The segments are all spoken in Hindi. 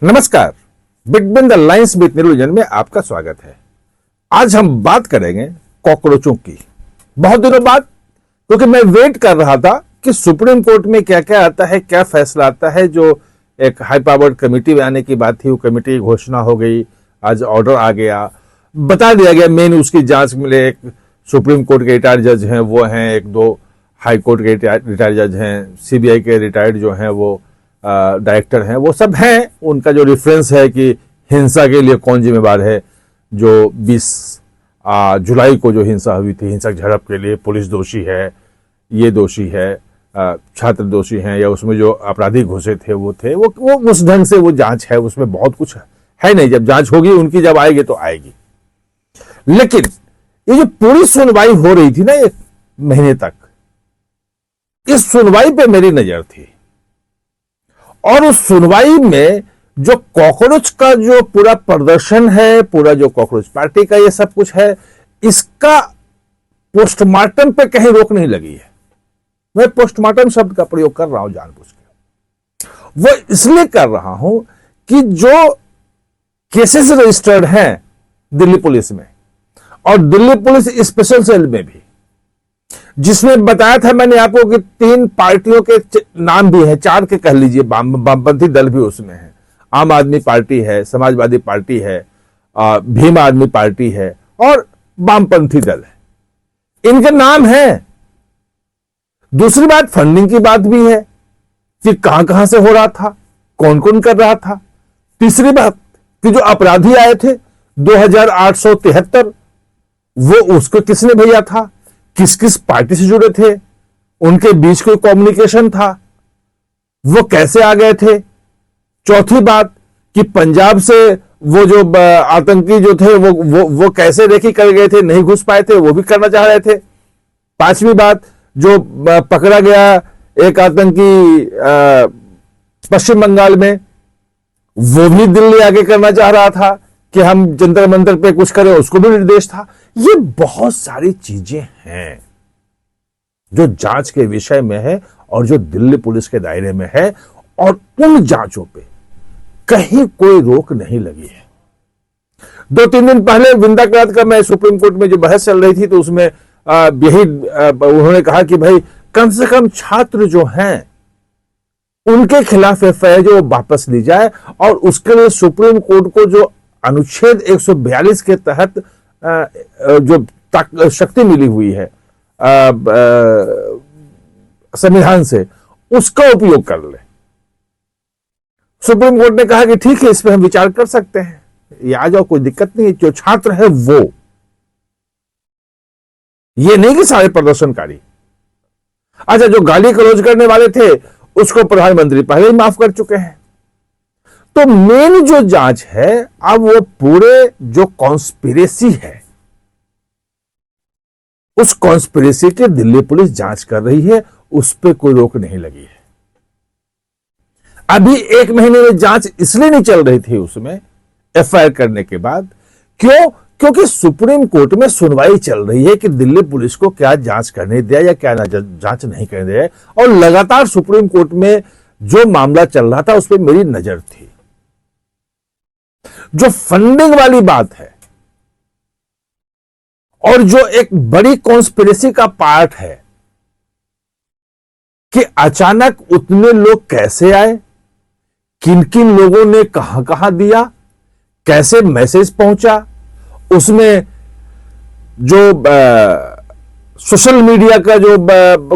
नमस्कार, बिटवीन द लाइंस विद निरुजन में आपका स्वागत है। आज हम बात करेंगे कॉकरोचों की। बहुत दिनों बाद, क्योंकि मैं वेट कर रहा था कि सुप्रीम कोर्ट में क्या क्या आता है, क्या फैसला आता है। जो एक हाई पावर्ड कमेटी में आने की बात थी, वो कमेटी की घोषणा हो गई, आज ऑर्डर आ गया, बता दिया गया मेन उसकी जांच मिले। एक सुप्रीम कोर्ट के रिटायर्ड जज हैं वो हैं, एक दो हाई कोर्ट के रिटायर्ड जज हैं, सीबीआई के रिटायर्ड जो हैं वो डायरेक्टर हैं, वो सब हैं। उनका जो रेफरेंस है कि हिंसा के लिए कौन जिम्मेदार है। जो 20 जुलाई को जो हिंसा हुई थी, हिंसक झड़प के लिए पुलिस दोषी है, ये दोषी है, छात्र दोषी हैं, या उसमें जो अपराधी घुसे थे वो उस ढंग से वो जांच है। उसमें बहुत कुछ है नहीं, जब जांच होगी उनकी, जब आएगी तो आएगी। लेकिन ये जो पूरी सुनवाई हो रही थी ना 1 महीने तक, इस सुनवाई पे मेरी नजर थी। और उस सुनवाई में जो कॉकरोच का जो पूरा प्रदर्शन है, पूरा जो कॉकरोच पार्टी का ये सब कुछ है, इसका पोस्टमार्टम पे कहीं रोक नहीं लगी है। मैं पोस्टमार्टम शब्द का प्रयोग कर रहा हूं जानबूझ के। वो इसलिए कर रहा हूं कि जो केसेस रजिस्टर्ड हैं दिल्ली पुलिस में, और दिल्ली पुलिस स्पेशल सेल में भी, जिसमें बताया था मैंने आपको कि 3 पार्टियों के नाम भी हैं, 4 के कह लीजिए, वामपंथी दल भी उसमें है। आम आदमी पार्टी है, समाजवादी पार्टी है, भीम आदमी पार्टी है और वामपंथी दल है। इनके नाम हैं। दूसरी बात, फंडिंग की बात भी है कि कहां कहां से हो रहा था, कौन कौन कर रहा था। तीसरी बात कि जो अपराधी आए थे 2873, वो उसको किसने भेजा था, किस किस पार्टी से जुड़े थे, उनके बीच कोई कम्युनिकेशन था, वो कैसे आ गए थे। चौथी बात कि पंजाब से वो जो आतंकी जो थे वो कैसे रेकी कर गए थे, नहीं घुस पाए थे, वो भी करना चाह रहे थे। पांचवी बात, जो पकड़ा गया एक आतंकी पश्चिम बंगाल में, वो भी दिल्ली आगे करना चाह रहा था कि हम जंतर मंतर पे कुछ करें, उसको भी निर्देश था। ये बहुत सारी चीजें हैं जो जांच के विषय में है और जो दिल्ली पुलिस के दायरे में है, और उन जांचों पे कहीं कोई रोक नहीं लगी है। 2-3 दिन पहले विंदा करात का मैं सुप्रीम कोर्ट में जो बहस चल रही थी, तो उसमें यही उन्होंने कहा कि भाई कम से कम छात्र जो हैं उनके खिलाफ एफआईआर जो वापस ली जाए, और उसके लिए सुप्रीम कोर्ट को जो अनुच्छेद 142 के तहत जो शक्ति मिली हुई है संविधान से, उसका उपयोग कर ले। सुप्रीम कोर्ट ने कहा कि ठीक है, इस पर हम विचार कर सकते हैं, ये आ जाओ, कोई दिक्कत नहीं है। जो छात्र है वो, ये नहीं कि सारे प्रदर्शनकारी। अच्छा, जो गाली गलौज करने वाले थे उसको प्रधानमंत्री पहले ही माफ कर चुके हैं। तो मेन जो जांच है अब, वो पूरे जो कॉन्स्पिरेसी है, उस कॉन्स्पिरेसी की दिल्ली पुलिस जांच कर रही है, उस पर कोई रोक नहीं लगी है। अभी 1 महीने में जांच इसलिए नहीं चल रही थी उसमें एफआईआर करने के बाद, क्योंकि सुप्रीम कोर्ट में सुनवाई चल रही है कि दिल्ली पुलिस को क्या जांच करने दिया या क्या जांच नहीं करने दिया। और लगातार सुप्रीम कोर्ट में जो मामला चल रहा था उस पर मेरी नजर थी। जो फंडिंग वाली बात है और जो एक बड़ी कॉन्स्पिरेसी का पार्ट है कि अचानक उतने लोग कैसे आए, किन किन लोगों ने कहां कहां दिया, कैसे मैसेज पहुंचा, उसमें जो सोशल मीडिया का जो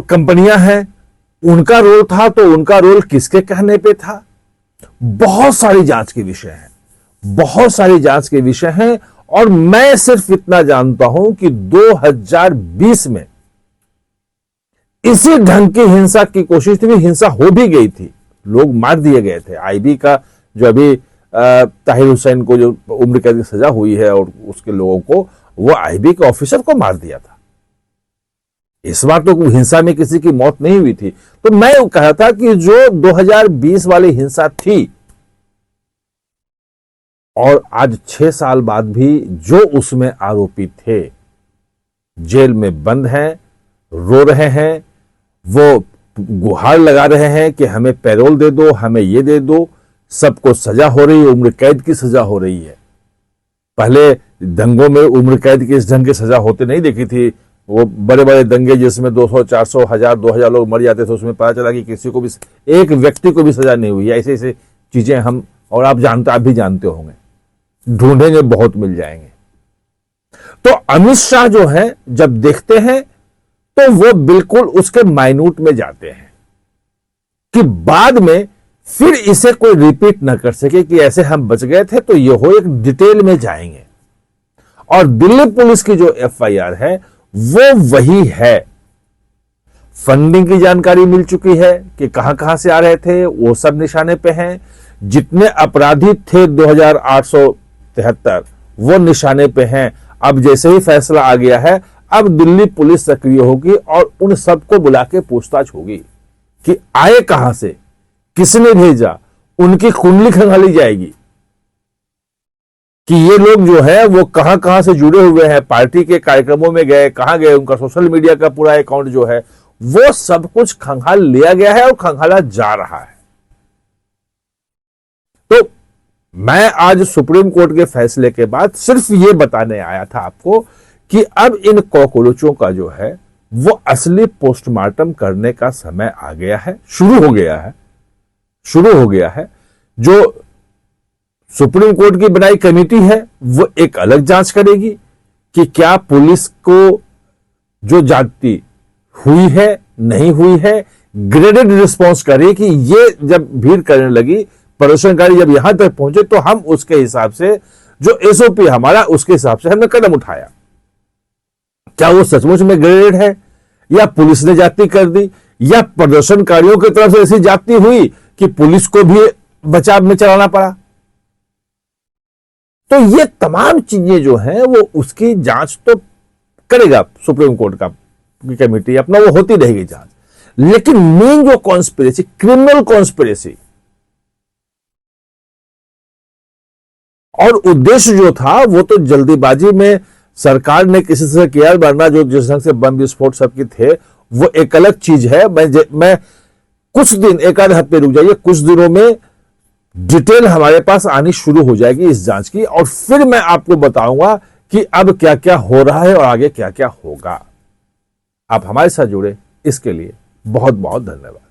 कंपनियां हैं उनका रोल था, तो उनका रोल किसके कहने पे था। बहुत सारी जांच के विषय हैं, बहुत सारी जांच के विषय हैं। और मैं सिर्फ इतना जानता हूं कि 2020 में इसी ढंग की हिंसा की कोशिश थी, हिंसा हो भी गई थी, लोग मार दिए गए थे। आईबी का जो अभी ताहिर हुसैन को जो उम्र कैद की सजा हुई है और उसके लोगों को, वो आईबी के ऑफिसर को मार दिया था। इस बार तो हिंसा में किसी की मौत नहीं हुई थी। तो मैं कहा था कि जो 2020 वाली हिंसा थी, और आज 6 साल बाद भी जो उसमें आरोपी थे जेल में बंद हैं, रो रहे हैं, वो गुहार लगा रहे हैं कि हमें पैरोल दे दो, हमें ये दे दो, सबको सजा हो रही है, उम्र कैद की सजा हो रही है। पहले दंगों में उम्र कैद की इस ढंग की सजा होती नहीं देखी थी। वो बड़े बड़े दंगे जिसमें 200, 400, 1000, 2000 लोग मर जाते थे, उसमें पता चला कि किसी को भी, एक व्यक्ति को भी सजा नहीं हुई है। ऐसे ऐसे चीजें हम और आप भी जानते होंगे, ढूंढेंगे बहुत मिल जाएंगे। तो अमित शाह जो है जब देखते हैं तो वो बिल्कुल उसके माइन्यूट में जाते हैं कि बाद में फिर इसे कोई रिपीट ना कर सके कि ऐसे हम बच गए थे, तो ये हो एक डिटेल में जाएंगे। और दिल्ली पुलिस की जो एफआईआर है वो वही है। फंडिंग की जानकारी मिल चुकी है कि कहां कहां से आ रहे थे, वो सब निशाने पे हैं। जितने अपराधी थे 2873 वो निशाने पे हैं। अब जैसे ही फैसला आ गया है, अब दिल्ली पुलिस सक्रिय होगी और उन सबको बुला के पूछताछ होगी कि आए कहां से, किसने भेजा, उनकी कुंडली खंगाली जाएगी कि ये लोग जो है वो कहां कहां से जुड़े हुए हैं, पार्टी के कार्यक्रमों में गए, कहां गए, उनका सोशल मीडिया का पूरा अकाउंट जो है वो सब कुछ खंगाल लिया गया है और खंगाला जा रहा है। तो मैं आज सुप्रीम कोर्ट के फैसले के बाद सिर्फ ये बताने आया था आपको कि अब इन कॉकरोचों का जो है वो असली पोस्टमार्टम करने का समय आ गया है, शुरू हो गया है। जो सुप्रीम कोर्ट की बनाई कमेटी है वो एक अलग जांच करेगी कि क्या पुलिस को जो जाति हुई है नहीं हुई है, ग्रेडेड रिस्पॉन्स करे कि ये जब भीड़ करने लगी, प्रदर्शनकारी जब यहां तक पहुंचे तो हम उसके हिसाब से जो एसओपी हमारा उसके हिसाब से हमने कदम उठाया। क्या वो सचमुच में ग्रेडेड है या पुलिस ने जाति कर दी या प्रदर्शनकारियों की तरफ से ऐसी जाति हुई कि पुलिस को भी बचाव में चलाना पड़ा। तो ये तमाम चीजें जो हैं वो उसकी जांच तो करेगा सुप्रीम कोर्ट का कमेटी अपना, वो होती रहेगी जांच। लेकिन मेन जो कॉन्स्पिरेसी, क्रिमिनल कॉन्स्पिरेसी और उद्देश्य जो था वो तो जल्दीबाजी में सरकार ने किसी से किया, वरना जो जिस ढंग से बम विस्फोट सबके थे वो एक अलग चीज है। मैं कुछ दिन, एक आध हफ्ते रुक जाइए, कुछ दिनों में डिटेल हमारे पास आनी शुरू हो जाएगी इस जांच की, और फिर मैं आपको बताऊंगा कि अब क्या क्या हो रहा है और आगे क्या क्या होगा। आप हमारे साथ जुड़े, इसके लिए बहुत बहुत धन्यवाद।